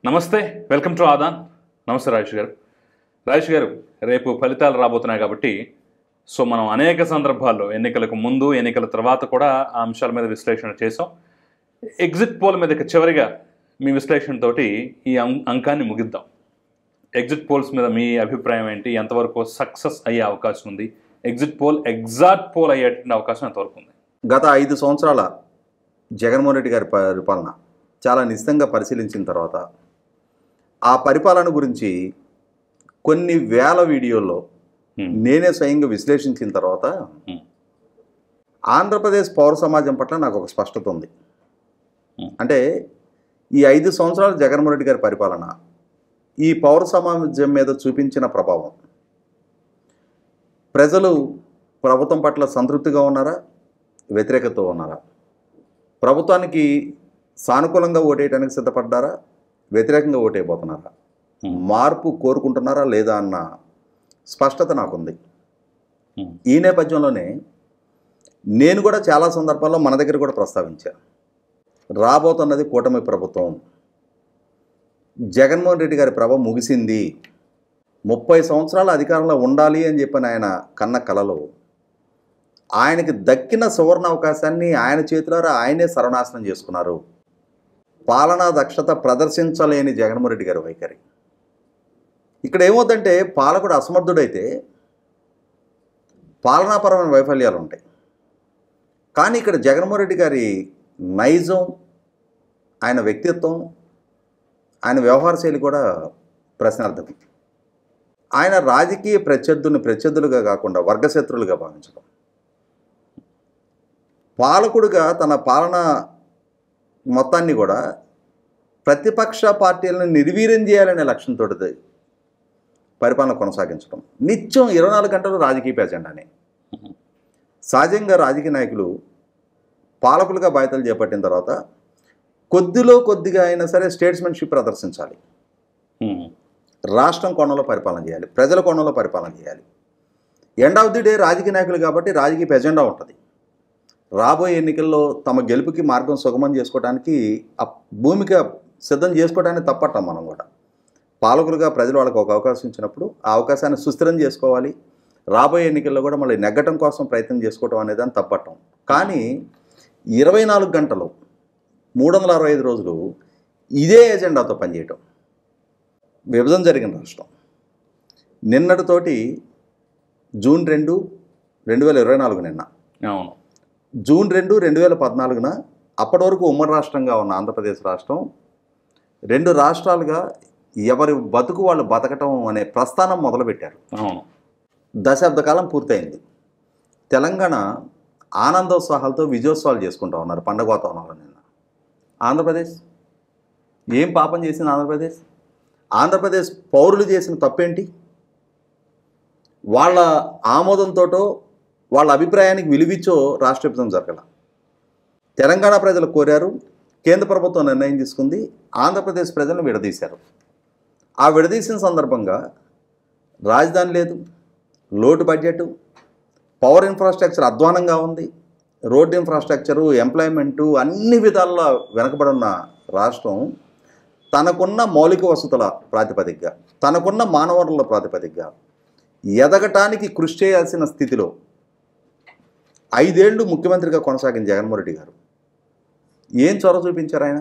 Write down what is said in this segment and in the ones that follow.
నమస్తే, welcome to Aadan. నమస్తే రాజేష్ గారు. రాజేష్ గారు, రేపు ఫలితాలు రాబోతున్నాయి కాబట్టి మనం అనేక సందర్భాల్లో ఎన్నికలకు ముందు ఎన్నికల తర్వాత కూడా ఆ అంశాల మీద విశ్లేషణ చేసాం. ఎగ్జిట్ పోల్ మీద చివరిగా మీ విశ్లేషణతోటి ఈ అంకాన్ని ముగిద్దాం. ఎగ్జిట్ పోల్స్ మీద మీ అభిప్రాయం ఏంటి? ఎంతవరకు సక్సెస్ అయ్యే అవకాశం ఉంది? ఎగ్జిట్ పోల్ ఎగ్జాక్ట్ పోల్ అయ్యేటువంటి అవకాశం ఎంతవరకు ఉంది? గత 5 సంవత్సరాల జగన్మోహన్ రెడ్డి గారి పరిపాలన చాలా నిశ్చితంగా పరిశీలించిన తర్వాత ఆ పరిపాలన గురించి కొన్ని వేల వీడియోల్లో నేనే స్వయంగా విశ్లేషించిన తర్వాత ఆంధ్రప్రదేశ్ పౌర సమాజం పట్ల నాకు ఒక స్పష్టత ఉంది. అంటే ఈ 5 సంవత్సరాల జగన్మోహన్ రెడ్డి గారి పరిపాలన ఈ పౌర సమాజం మీద చూపించిన ప్రభావం, ప్రజలు ప్రభుత్వం పట్ల సంతృప్తిగా ఉన్నారా, వ్యతిరేకతతో ఉన్నారా, ప్రభుత్వానికి సానుకూలంగా ఓటేయడానికి సిద్ధపడ్డారా, వ్యతిరేకంగా ఓటైపోతున్నారా, మార్పు కోరుకుంటున్నారా లేదా అన్న స్పష్టత నాకుంది. ఈ నేపథ్యంలోనే నేను కూడా చాలా సందర్భాల్లో మన దగ్గర కూడా ప్రస్తావించాను. రాబోతున్నది కూటమి ప్రభుత్వం, జగన్మోహన్ రెడ్డి గారి ప్రభ ముగిసింది, 30 సంవత్సరాల అధికారంలో ఉండాలి అని చెప్పిన ఆయన కన్న కలలో ఆయనకి దక్కిన సువర్ణ అవకాశాన్ని ఆయన చేతులారా ఆయనే సర్వనాశనం చేసుకున్నారు. పాలనా దక్షత ప్రదర్శించలేని జగన్మోహన్ రెడ్డి గారి వైఖరి. ఇక్కడ ఏమవుతుందంటే పాలకుడు అసమర్థుడైతే పాలనాపరమైన వైఫల్యాలు ఉంటాయి. కానీ ఇక్కడ జగన్మోహన్ రెడ్డి గారి నైజం, ఆయన వ్యక్తిత్వం, ఆయన వ్యవహార శైలి కూడా ప్రశ్నార్థకం. ఆయన రాజకీయ ప్రత్యర్థులుగా కాకుండా వర్గశత్రులుగా భావించడం, పాలకుడుగా తన పాలన మొత్తాన్ని కూడా ప్రతిపక్ష పార్టీలను నిర్వీర్యం చేయాలనే లక్ష్యంతో పరిపాలన కొనసాగించడం, నిత్యం 24 గంటలు రాజకీయ ఎజెండానే. సహజంగా రాజకీయ నాయకులు పాలకులుగా బాధ్యతలు చేపట్టిన తర్వాత కొద్దిగా అయినా సరే స్టేట్స్మెన్షిప్ ప్రదర్శించాలి. రాష్ట్రం కోణంలో పరిపాలన చేయాలి, ప్రజల కోణంలో పరిపాలన చేయాలి. ఎండ్ ఆఫ్ ది డే రాజకీయ నాయకులు కాబట్టి రాజకీయ ఎజెండా ఉంటుంది. రాబోయే ఎన్నికల్లో తమ గెలుపుకి మార్గం సుగమం చేసుకోవడానికి భూమిక సిద్ధం చేసుకోవడానికి తప్పట్టం. మనం కూడా పాలకులుగా ప్రజలు వాళ్ళకి ఒక అవకాశం ఇచ్చినప్పుడు ఆ అవకాశాన్ని సుస్థిరం చేసుకోవాలి. రాబోయే ఎన్నికల్లో కూడా మళ్ళీ నెగ్గటం కోసం ప్రయత్నం చేసుకోవడం అనేది అని తప్పట్టం. కానీ 24 గంటలు 365 రోజులు ఇదే ఎజెండాతో పనిచేయటం. విభజన జరిగిన రాష్ట్రం నిన్నటితోటి జూన్ 2, 2024 నిన్న, అవును, జూన్ 2, 2014 అప్పటి వరకు ఉమ్మడి రాష్ట్రంగా ఉన్న ఆంధ్రప్రదేశ్ రాష్ట్రం 2 రాష్ట్రాలుగా ఎవరి బతుకు వాళ్ళు బతకటం అనే ప్రస్థానం మొదలుపెట్టారు. దశాబ్ద కాలం పూర్తయింది. తెలంగాణ ఆనందోత్సాహాలతో విజయోత్సవాలు చేసుకుంటూ ఉన్నారు, పండగ వాతావరణంలో. నిన్న ఆంధ్రప్రదేశ్ ఏం పాపం చేసింది? ఆంధ్రప్రదేశ్ పౌరులు చేసిన తప్పేంటి? వాళ్ళ ఆమోదంతోటో వాళ్ళ అభిప్రాయానికి విలువిచ్చో రాష్ట్ర విభజన జరగల. తెలంగాణ ప్రజలు కోరారు, కేంద్ర ప్రభుత్వం నిర్ణయం తీసుకుంది, ఆంధ్రప్రదేశ్ ప్రజలను విడదీశారు. ఆ విడదీసిన సందర్భంగా రాజధాని లేదు, లోటు బడ్జెట్, పవర్ ఇన్ఫ్రాస్ట్రక్చర్ అధ్వానంగా ఉంది, రోడ్డు ఇన్ఫ్రాస్ట్రక్చరు, ఎంప్లాయ్మెంటు అన్ని విధాల్లో వెనకబడున్న రాష్ట్రం తనకున్న మౌలిక వసతుల ప్రాతిపదికగా, తనకున్న మానవ వనరుల ప్రాతిపదికగా ఎదగటానికి కృషి చేయాల్సిన స్థితిలో 5 ఏళ్ళు ముఖ్యమంత్రిగా కొనసాగిన జగన్మోహన్ రెడ్డి గారు ఏం చొరవ చూపించారు? ఆయన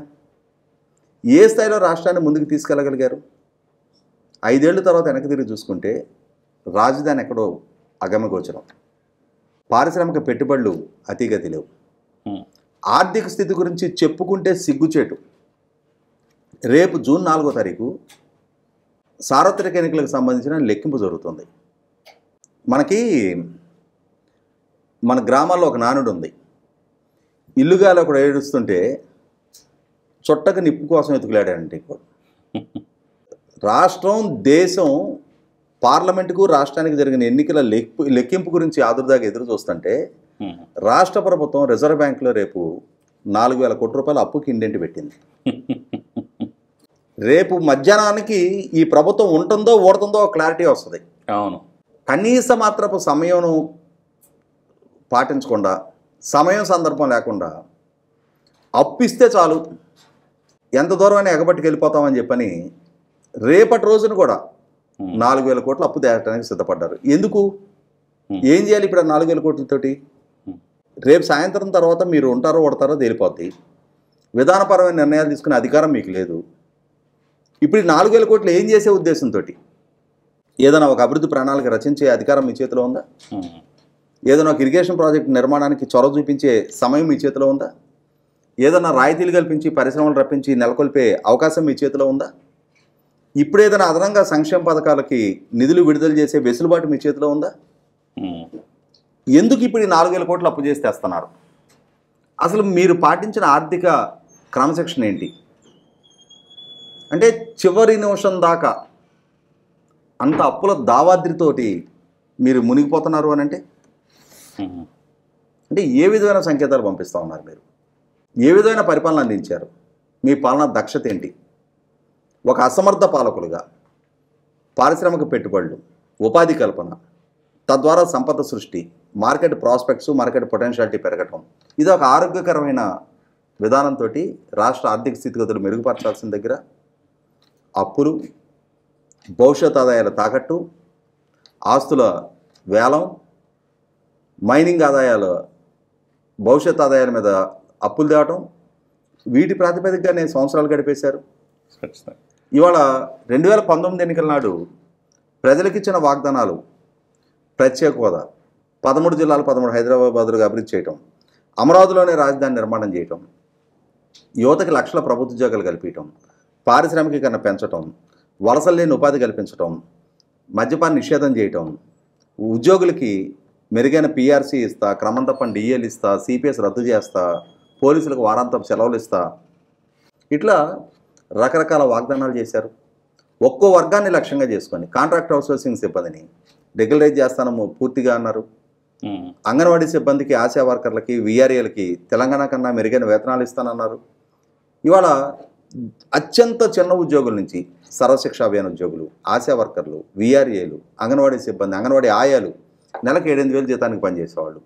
ఏ స్థాయిలో రాష్ట్రాన్ని ముందుకు తీసుకెళ్ళగలిగారు? 5 ఏళ్ళ తర్వాత వెనక్కి తిరిగి చూసుకుంటే రాజధాని ఎక్కడో అగమగోచరం, పారిశ్రామిక పెట్టుబడులు అతిగతి లేవు, ఆర్థిక స్థితి గురించి చెప్పుకుంటే సిగ్గుచేటు. రేపు జూన్ 4వ తారీఖు సార్వత్రిక ఎన్నికలకు సంబంధించిన లెక్కింపు జరుగుతుంది. మన గ్రామాల్లో ఒక నానుడు ఉంది, ఇల్లుగాలో ఒకడు ఏడుస్తుంటే చుట్టకు నిప్పు కోసం ఎతుకులాడంటే. రాష్ట్రం, దేశం, పార్లమెంటుకు రాష్ట్రానికి జరిగిన ఎన్నికల లెక్కింపు గురించి ఆదుర్దాగా ఎదురు చూస్తుంటే రాష్ట్ర ప్రభుత్వం రిజర్వ్ బ్యాంకులో రేపు 4,000 కోట్ల రూపాయల అప్పుకి ఇండెంట్ పెట్టింది. రేపు మధ్యాహ్నానికి ఈ ప్రభుత్వం ఉంటుందో ఓడుతుందో క్లారిటీ వస్తుంది. అవును, కనీస మాత్రపు సమయం పాటించకుండా, సమయం సందర్భం లేకుండా అప్పిస్తే చాలు, ఎంత దూరమైనా ఎగబట్టుకు వెళ్ళిపోతామని చెప్పని రేపటి రోజున కూడా 4,000 కోట్లు అప్పు తేయడానికి సిద్ధపడ్డారు. ఎందుకు? ఏం చేయాలి ఇప్పుడు 4,000 కోట్లతోటి? రేపు సాయంత్రం తర్వాత మీరు ఉంటారో ఓడతారో తేలిపోద్ది. విధానపరమైన నిర్ణయాలు తీసుకునే అధికారం మీకు లేదు. ఇప్పుడు 4,000 కోట్లు ఏం చేసే ఉద్దేశంతో? ఏదైనా ఒక అభివృద్ధి ప్రణాళిక రచించే అధికారం మీ చేతిలో ఉందా? ఏదైనా ఒక ఇరిగేషన్ ప్రాజెక్టు నిర్మాణానికి చొరవ చూపించే సమయం మీ చేతిలో ఉందా? ఏదైనా రాయితీలు కల్పించి పరిశ్రమలు రప్పించి నెలకొల్పే అవకాశం మీ చేతిలో ఉందా? ఇప్పుడు ఏదైనా అదనంగా సంక్షేమ పథకాలకి నిధులు విడుదల చేసే వెసులుబాటు మీ చేతిలో ఉందా? ఎందుకు ఇప్పుడు 4,000 కోట్లు అప్పు చేసి తెస్తున్నారు? అసలు మీరు పాటించిన ఆర్థిక క్రమశిక్షణ ఏంటి? అంటే చివరి నిమిషం దాకా అంత అప్పుల దావాద్రితోటి మీరు మునిగిపోతున్నారు అని అంటే ఏ విధమైన సంకేతాలు పంపిస్తూ ఉన్నారు మీరు? ఏ విధమైన పరిపాలన అందించారు? మీ పాలన దక్షత ఏంటి? ఒక అసమర్థ పాలకులుగా పారిశ్రామిక పెట్టుబడులు, ఉపాధి కల్పన, తద్వారా సంపద సృష్టి, మార్కెట్ ప్రాస్పెక్ట్స్, మార్కెట్ పొటెన్షియాలిటీ పెరగటం, ఇది ఒక ఆరోగ్యకరమైన విధానంతో రాష్ట్ర ఆర్థిక స్థితిగతులు మెరుగుపరచాల్సిన దగ్గర అప్పులు, భవిష్యత్ ఆదాయాల తాకట్టు, ఆస్తుల వేలం, మైనింగ్ ఆదాయాల భవిష్యత్ ఆదాయాల మీద అప్పులు తేవటం, వీటి ప్రాతిపదికగానే సంవత్సరాలు గడిపేశారు. ఇవాళ 2019 ఎన్నికల నాడు ప్రజలకిచ్చిన వాగ్దానాలు, ప్రత్యేక హోదా, 13 జిల్లాలు 13 హైదరాబాద్లుగా అభివృద్ధి చేయటం, అమరావతిలోనే రాజధాని నిర్మాణం చేయటం, యువతకి లక్షల ప్రభుత్వ ఉద్యోగాలు కల్పించటం, పారిశ్రామికీకరణ పెంచటం, వలసలు లేని ఉపాధి కల్పించటం, మద్యపాన నిషేధం చేయటం, ఉద్యోగులకి మెరుగైన పీఆర్సీ ఇస్తా, క్రమం తప్పని డిఏలు ఇస్తా, సిపిఎస్ రద్దు చేస్తా, పోలీసులకు వారాంతం సెలవులు ఇస్తా, ఇట్లా రకరకాల వాగ్దానాలు చేశారు. ఒక్కో వర్గాన్ని లక్ష్యంగా చేసుకొని కాంట్రాక్ట్ అవుట్సోర్సింగ్ సిబ్బందిని రెగ్యులరైజ్ చేస్తాను పూర్తిగా అన్నారు. అంగన్వాడీ సిబ్బందికి, ఆశా వర్కర్లకి, వీఆర్ఏలకి తెలంగాణ కన్నా మెరుగైన వేతనాలు ఇస్తానన్నారు. ఇవాళ అత్యంత చిన్న ఉద్యోగుల నుంచి సర్వశిక్ష అభియాన్ ఉద్యోగులు, ఆశా వర్కర్లు, వీఆర్ఏలు, అంగన్వాడీ సిబ్బంది, అంగన్వాడీ ఆయాలు నెలకు 7,000 జీతానికి పనిచేసేవాళ్ళు,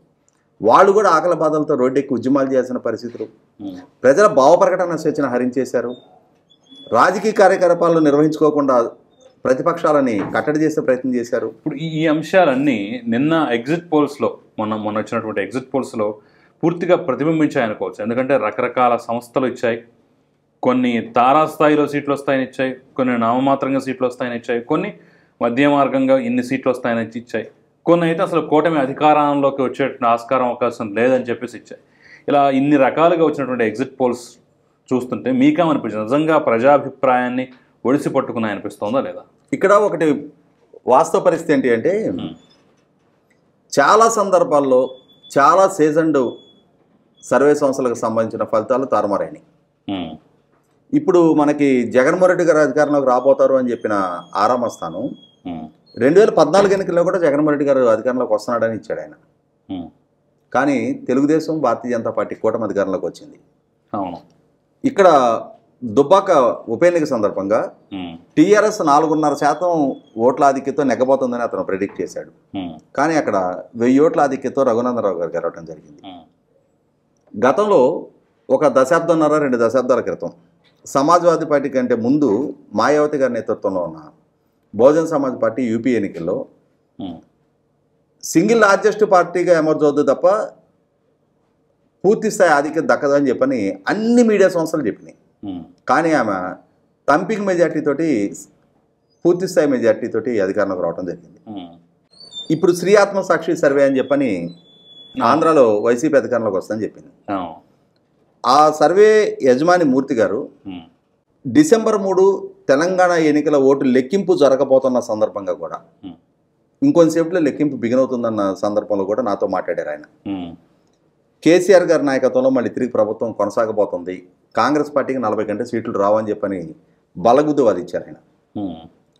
వాళ్ళు కూడా ఆకలి బాధలతో రోడ్డెక్కి ఉద్యమాలు చేయాల్సిన పరిస్థితులు. ప్రజల భావప్రకటన స్వేచ్ఛను హరించేశారు. రాజకీయ కార్యకలాపాలను నిర్వహించుకోకుండా ప్రతిపక్షాలని కట్టడి చేసే ప్రయత్నం చేశారు. ఇప్పుడు ఈ అంశాలన్నీ నిన్న ఎగ్జిట్ పోల్స్లో మొన్న వచ్చినటువంటి ఎగ్జిట్ పోల్స్లో పూర్తిగా ప్రతిబింబించాయనుకోవచ్చు. ఎందుకంటే రకరకాల సంస్థలు ఇచ్చాయి, కొన్ని తారాస్థాయిలో సీట్లు వస్తాయని ఇచ్చాయి, కొన్ని నామమాత్రంగా సీట్లు వస్తాయని ఇచ్చాయి, కొన్ని మధ్య మార్గంగా ఇన్ని సీట్లు వస్తాయని ఇచ్చాయి, కొన్ని అయితే అసలు కూటమి అధికారంలోకి వచ్చే ఆస్కారం అవకాశం లేదని చెప్పేసి ఇచ్చాయి. ఇలా ఇన్ని రకాలుగా వచ్చినటువంటి ఎగ్జిట్ పోల్స్ చూస్తుంటే మీకేమనిపించింది? నిజంగా ప్రజాభిప్రాయాన్ని ఒడిసి పట్టుకున్నాయి అనిపిస్తుందా లేదా? ఇక్కడ ఒకటి వాస్తవ పరిస్థితి ఏంటి అంటే, చాలా సందర్భాల్లో చాలా సీజన్డ్ సర్వే సంస్థలకు సంబంధించిన ఫలితాలు తారుమారైనాయి. ఇప్పుడు మనకి జగన్మోహన్ రెడ్డి గారు అధికారంలోకి రాబోతారు అని చెప్పిన ఆరామస్థానం 2014 ఎన్నికల్లో కూడా జగన్మోహన్ రెడ్డి గారు అధికారంలోకి వస్తున్నాడని ఇచ్చాడు ఆయన. కానీ తెలుగుదేశం, భారతీయ జనతా పార్టీ కూటమి అధికారంలోకి వచ్చింది. అవును. ఇక్కడ దుబ్బాక ఉప ఎన్నిక సందర్భంగా టీఆర్ఎస్ 4.5% ఓట్ల ఆధిక్యతో నెగ్గబోతుందని అతను ప్రెడిక్ట్ చేశాడు. కానీ అక్కడ 1000 ఓట్ల ఆధిక్యతో రఘునందనరావు గారు గెలవడం జరిగింది. గతంలో 1 దశాబ్దంన్నర 2 దశాబ్దాల క్రితం సమాజ్వాదీ పార్టీ కంటే ముందు మాయావతి గారి నేతృత్వంలో ఉన్న బహుజన్ సమాజ్ పార్టీ యూపీ ఎన్నికల్లో సింగిల్ లార్జెస్ట్ పార్టీగా ఎమర్జ్ అవుతుంది తప్ప పూర్తి స్థాయి ఆధిక్యత దక్కదని చెప్పని అన్ని మీడియా సంస్థలు చెప్పినాయి. కానీ ఆమె తంపింగ్ మెజార్టీ తోటి, పూర్తి స్థాయి మెజార్టీ తోటి అధికారంలోకి రావడం జరిగింది. ఇప్పుడు శ్రీ ఆత్మ సాక్షి సర్వే అని చెప్పని ఆంధ్రాలో వైసీపీ అధికారంలోకి వస్తుందని చెప్పింది. ఆ సర్వే యజమాని మూర్తి గారు డిసెంబర్ 3 తెలంగాణ ఎన్నికల ఓటు లెక్కింపు జరగబోతున్న సందర్భంగా కూడా, ఇంకొంతసేపులో లెక్కింపు బిగినవుతుందన్న సందర్భంలో కూడా నాతో మాట్లాడారు ఆయన. కేసీఆర్ గారి నాయకత్వంలో మళ్ళీ తిరిగి ప్రభుత్వం కొనసాగబోతుంది, కాంగ్రెస్ పార్టీకి 40 కంటే సీట్లు రావని చెప్పని బలగుద్దు వాదిచ్చారు ఆయన.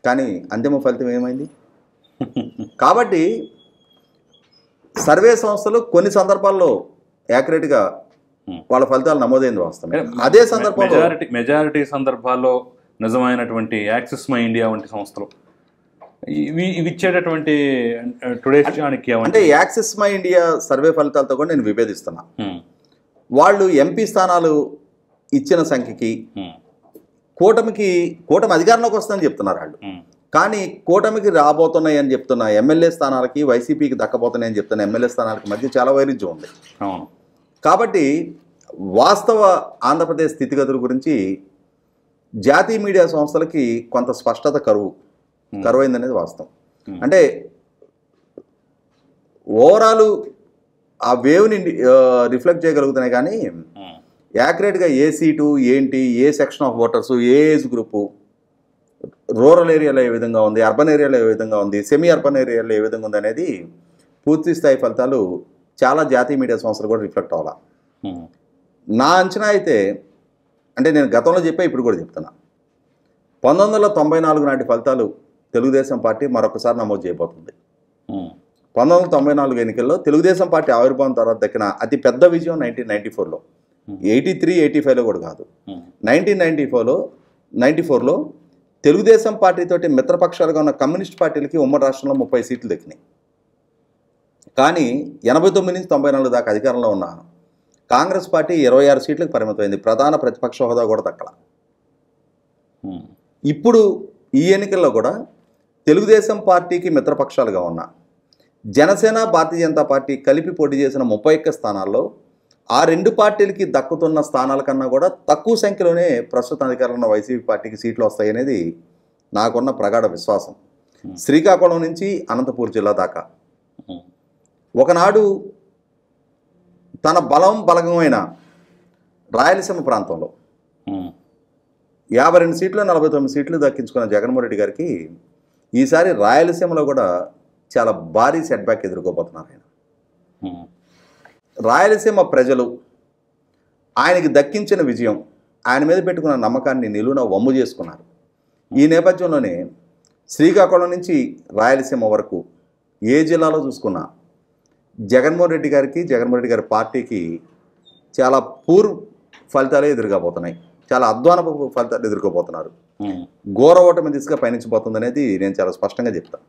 కానీ అంతిమ ఫలితం ఏమైంది? కాబట్టి సర్వే సంస్థలు కొన్ని సందర్భాల్లో యాక్యురేట్గా వాళ్ళ ఫలితాలు నమోదైంది వాస్తవం. అదే సందర్భంలో మెజారిటీ సందర్భాల్లో నిజమైనటువంటి యాక్సిస్ మై ఇండియా వంటి సంస్థలు ఇవి ఇచ్చేటటువంటి టుడేస్ చాణక్య అంటే యాక్సిస్ మై ఇండియా సర్వే ఫలితాలతో కూడా నేను విభేదిస్తున్నా. వాళ్ళు ఎంపీ స్థానాలు ఇచ్చిన సంఖ్యకి కూటమి అధికారంలోకి వస్తుందని చెప్తున్నారు వాళ్ళు. కానీ కూటమికి రాబోతున్నాయి అని చెప్తున్న ఎమ్మెల్యే స్థానాలకి, వైసీపీకి దక్కబోతున్నాయి అని చెప్తున్న ఎమ్మెల్యే స్థానాలకి మధ్య చాలా వైరుధ్యం ఉంది. కాబట్టి వాస్తవ ఆంధ్రప్రదేశ్ స్థితిగతుల గురించి జాతీయ మీడియా సంస్థలకి కొంత స్పష్టత కరువైందనేది వాస్తవం. అంటే ఓవరాల్ ఆ వేవ్ని రిఫ్లెక్ట్ చేయగలుగుతున్నాయి, కానీ యాక్యురేట్గా ఏ సీటు ఏంటి, ఏ సెక్షన్ ఆఫ్ ఓటర్స్, ఏ ఏజ్ గ్రూపు, రూరల్ ఏరియాలో ఏ విధంగా ఉంది, అర్బన్ ఏరియాలో ఏ విధంగా ఉంది, సెమీ అర్బన్ ఏరియాలో ఏ విధంగా ఉంది అనేది పూర్తి స్థాయి ఫలితాలు చాలా జాతీయ మీడియా సంస్థలు కూడా రిఫ్లెక్ట్ అవ్వాలి. నా అంచనా అయితే, అంటే నేను గతంలో చెప్పా, ఇప్పుడు కూడా చెప్తున్నా, 1994 నాటి ఫలితాలు తెలుగుదేశం పార్టీ మరొకసారి నమోదు చేయబోతుంది. 1994 ఎన్నికల్లో తెలుగుదేశం పార్టీ ఆవిర్భావం తర్వాత దక్కిన అతి పెద్ద విజయం 1994లో, 83, 85లో కూడా కాదు, 1994లో తెలుగుదేశం పార్టీతోటి మిత్రపక్షాలుగా ఉన్న కమ్యూనిస్ట్ పార్టీలకి ఉమ్మడి రాష్ట్రంలో 30 సీట్లు దక్కినాయి. కానీ 89 నుంచి 94 దాకా అధికారంలో ఉన్న కాంగ్రెస్ పార్టీ 26 సీట్లకు పరిమితమైంది. ప్రధాన ప్రతిపక్ష హోదా కూడా దక్కల. ఇప్పుడు ఈ ఎన్నికల్లో కూడా తెలుగుదేశం పార్టీకి మిత్రపక్షాలుగా ఉన్న జనసేన, భారతీయ జనతా పార్టీ కలిపి పోటీ చేసిన 31 స్థానాల్లో ఆ రెండు పార్టీలకి దక్కుతున్న స్థానాల కన్నా కూడా తక్కువ సంఖ్యలోనే ప్రస్తుత అధికారంలో ఉన్న వైసీపీ పార్టీకి సీట్లు వస్తాయనేది నాకున్న ప్రగాఢ విశ్వాసం. శ్రీకాకుళం నుంచి అనంతపూర్ జిల్లా దాకా ఒకనాడు తన బలగమైన రాయలసీమ ప్రాంతంలో 52 సీట్లు 49 సీట్లు దక్కించుకున్న జగన్మోహన్ రెడ్డి గారికి ఈసారి రాయలసీమలో కూడా చాలా భారీ సెట్బ్యాక్ ఎదుర్కోబోతున్నారు ఆయన. రాయలసీమ ప్రజలు ఆయనకి దక్కించిన విజయం, ఆయన మీద పెట్టుకున్న నమ్మకాన్ని నిలువున వమ్ము చేసుకున్నారు. ఈ నేపథ్యంలోనే శ్రీకాకుళం నుంచి రాయలసీమ వరకు ఏ జిల్లాలో చూసుకున్నా జగన్మోహన్ రెడ్డి గారి పార్టీకి చాలా పూర్ ఫలితాలే ఎదురుగాబోతున్నాయి. చాలా అధ్వానపు ఫలితాలు ఎదుర్కోబోతున్నారు. ఘోర ఓటమి దిశగా పయనించబోతుంది అనేది నేను చాలా స్పష్టంగా చెప్తాను.